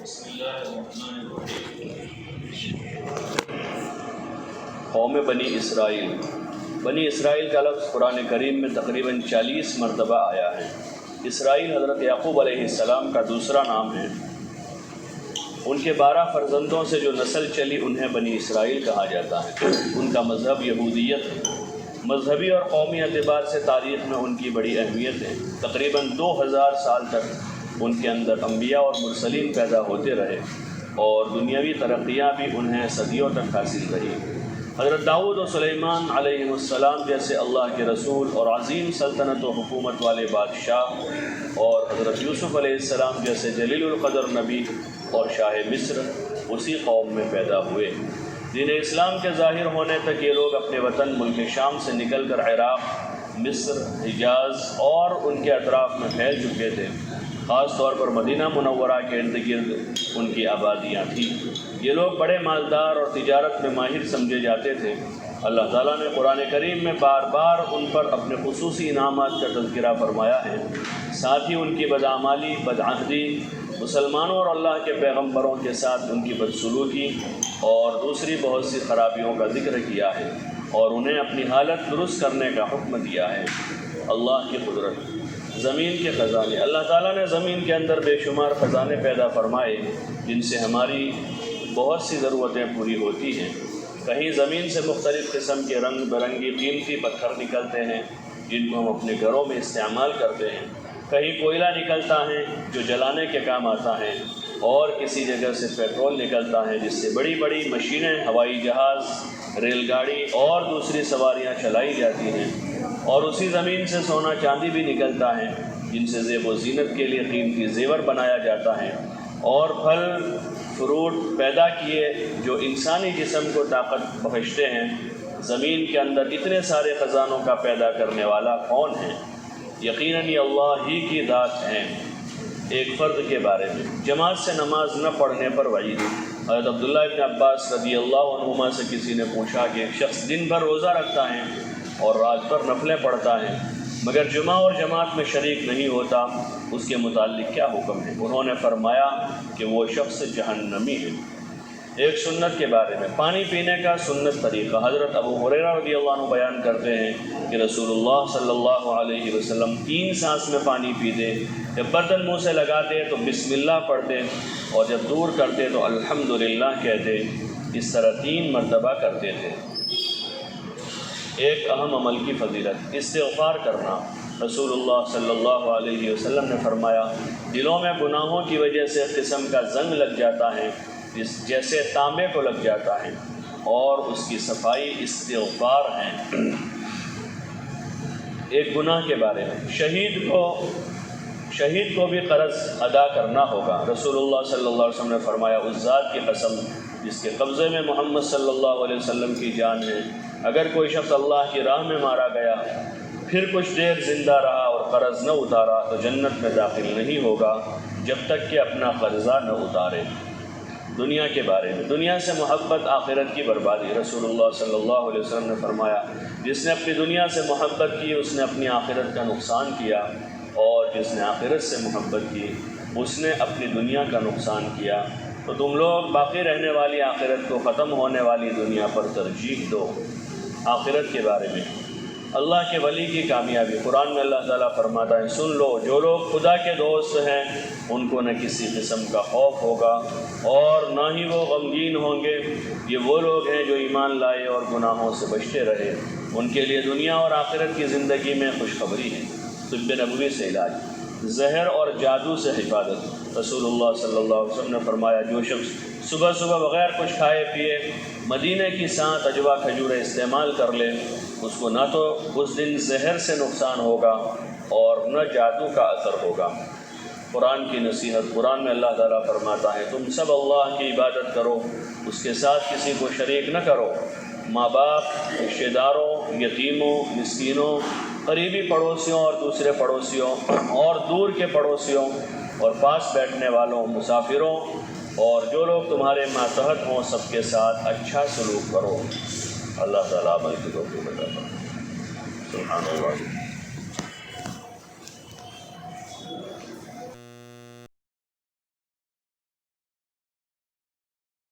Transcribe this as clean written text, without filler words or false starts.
بسم اللہ الرحمن الرحیم۔ قوم بنی اسرائیل کا لفظ قرآن کریم میں تقریباً 40 مرتبہ آیا ہے۔ اسرائیل حضرت یعقوب علیہ السلام کا دوسرا نام ہے۔ ان کے 12 فرزندوں سے جو نسل چلی انہیں بنی اسرائیل کہا جاتا ہے۔ ان کا مذہب یہودیت ہے۔ مذہبی اور قومی اعتبار سے تاریخ میں ان کی بڑی اہمیت ہے۔ تقریباً 2000 سال تک ان کے اندر انبیاء اور مرسلین پیدا ہوتے رہے اور دنیاوی ترقیاں بھی انہیں صدیوں تک حاصل رہی۔ حضرت داؤد و سلیمان علیہ السلام جیسے اللہ کے رسول اور عظیم سلطنت و حکومت والے بادشاہ، اور حضرت یوسف علیہ السلام جیسے جلیل القدر نبی اور شاہ مصر اسی قوم میں پیدا ہوئے۔ دین اسلام کے ظاہر ہونے تک یہ لوگ اپنے وطن ملک شام سے نکل کر عراق، مصر، حجاز اور ان کے اطراف میں پھیل چکے تھے۔ خاص طور پر مدینہ منورہ کے ارد گرد ان کی آبادیاں تھیں۔ یہ لوگ بڑے مالدار اور تجارت میں ماہر سمجھے جاتے تھے۔ اللہ تعالیٰ نے قرآن کریم میں بار بار ان پر اپنے خصوصی انعامات کا تذکرہ فرمایا ہے۔ ساتھ ہی ان کی بدعمالی، بدعہدی، مسلمانوں اور اللہ کے پیغمبروں کے ساتھ ان کی بدسلوکی اور دوسری بہت سی خرابیوں کا ذکر کیا ہے اور انہیں اپنی حالت درست کرنے کا حکم دیا ہے۔ اللہ کی قدرت، زمین کے خزانے۔ اللہ تعالیٰ نے زمین کے اندر بے شمار خزانے پیدا فرمائے جن سے ہماری بہت سی ضرورتیں پوری ہوتی ہیں۔ کہیں زمین سے مختلف قسم کے رنگ برنگی قیمتی پتھر نکلتے ہیں جن کو ہم اپنے گھروں میں استعمال کرتے ہیں۔ کہیں کوئلہ نکلتا ہے جو جلانے کے کام آتا ہے، اور کسی جگہ سے پیٹرول نکلتا ہے جس سے بڑی بڑی مشینیں، ہوائی جہاز، ریل گاڑی اور دوسری سواریاں چلائی جاتی ہیں۔ اور اسی زمین سے سونا چاندی بھی نکلتا ہے جن سے زیب و زینت کے لیے قیمتی زیور بنایا جاتا ہے، اور پھل فروٹ پیدا کیے جو انسانی جسم کو طاقت بخشتے ہیں۔ زمین کے اندر اتنے سارے خزانوں کا پیدا کرنے والا کون ہے؟ یقیناً یہ اللہ ہی کی ذات ہے۔ ایک فرد کے بارے میں جماعت سے نماز نہ پڑھنے پر وعید۔ حضرت عبداللہ ابن عباس رضی اللہ عنہما سے کسی نے پوچھا کہ ایک شخص دن بھر روزہ رکھتا ہے اور رات پر نفلیں پڑھتا ہے مگر جمعہ اور جماعت میں شریک نہیں ہوتا، اس کے متعلق کیا حکم ہے؟ انہوں نے فرمایا کہ وہ شخص جہنمی ہے۔ ایک سنت کے بارے میں پانی پینے کا سنت طریقہ۔ حضرت ابو ہریرہ رضی اللہ عنہ بیان کرتے ہیں کہ رسول اللہ صلی اللہ علیہ وسلم 3 سانس میں پانی پیتے۔ جب برتن منہ سے لگاتے تو بسم اللہ پڑھتے، اور جب دور کرتے تو الحمدللہ کہتے۔ اس طرح 3 مرتبہ کرتے تھے۔ ایک اہم عمل کی فضیلت، استغفار کرنا۔ رسول اللہ صلی اللہ علیہ وسلم نے فرمایا، دلوں میں گناہوں کی وجہ سے قسم کا زنگ لگ جاتا ہے جیسے تانبے کو لگ جاتا ہے، اور اس کی صفائی استغفار ہے۔ ایک گناہ کے بارے میں شہید کو بھی قرض ادا کرنا ہوگا۔ رسول اللہ صلی اللہ علیہ وسلم نے فرمایا، اس ذات کی قسم جس کے قبضے میں محمد صلی اللہ علیہ وسلم کی جان ہے، اگر کوئی شخص اللہ کی راہ میں مارا گیا پھر کچھ دیر زندہ رہا اور قرض نہ اتارا تو جنت میں داخل نہیں ہوگا جب تک کہ اپنا قرضہ نہ اتارے۔ دنیا کے بارے میں دنیا سے محبت آخرت کی بربادی۔ رسول اللہ صلی اللہ علیہ وسلم نے فرمایا، جس نے اپنی دنیا سے محبت کی اس نے اپنی آخرت کا نقصان کیا، اور جس نے آخرت سے محبت کی اس نے اپنی دنیا کا نقصان کیا۔ تو تم لوگ باقی رہنے والی آخرت کو ختم ہونے والی دنیا پر ترجیح دو۔ آخرت کے بارے میں اللہ کے ولی کی کامیابی۔ قرآن میں اللہ تعالیٰ فرماتا ہے، سن لو جو لوگ خدا کے دوست ہیں ان کو نہ کسی قسم کا خوف ہوگا اور نہ ہی وہ غمگین ہوں گے۔ یہ وہ لوگ ہیں جو ایمان لائے اور گناہوں سے بچتے رہے، ان کے لیے دنیا اور آخرت کی زندگی میں خوشخبری ہے۔ طب نبوی سے علاج، زہر اور جادو سے حفاظت۔ رسول اللہ صلی اللہ علیہ وسلم نے فرمایا، جو شخص صبح صبح بغیر کچھ کھائے پیے مدینے کی 7 اجوا کھجوریں استعمال کر لے، اس کو نہ تو اس دن زہر سے نقصان ہوگا اور نہ جادو کا اثر ہوگا۔ قرآن کی نصیحت۔ قرآن میں اللہ تعالیٰ فرماتا ہے، تم سب اللہ کی عبادت کرو، اس کے ساتھ کسی کو شریک نہ کرو۔ ماں باپ، رشتہ داروں، یتیموں، مسکینوں، قریبی پڑوسیوں اور دوسرے پڑوسیوں اور دور کے پڑوسیوں اور پاس بیٹھنے والوں، مسافروں اور جو لوگ تمہارے ماتحت ہوں سب کے ساتھ اچھا سلوک کرو۔ اللہ تعالیٰ عمل کی توفیق عطا فرمائے۔ سبحان اللہ۔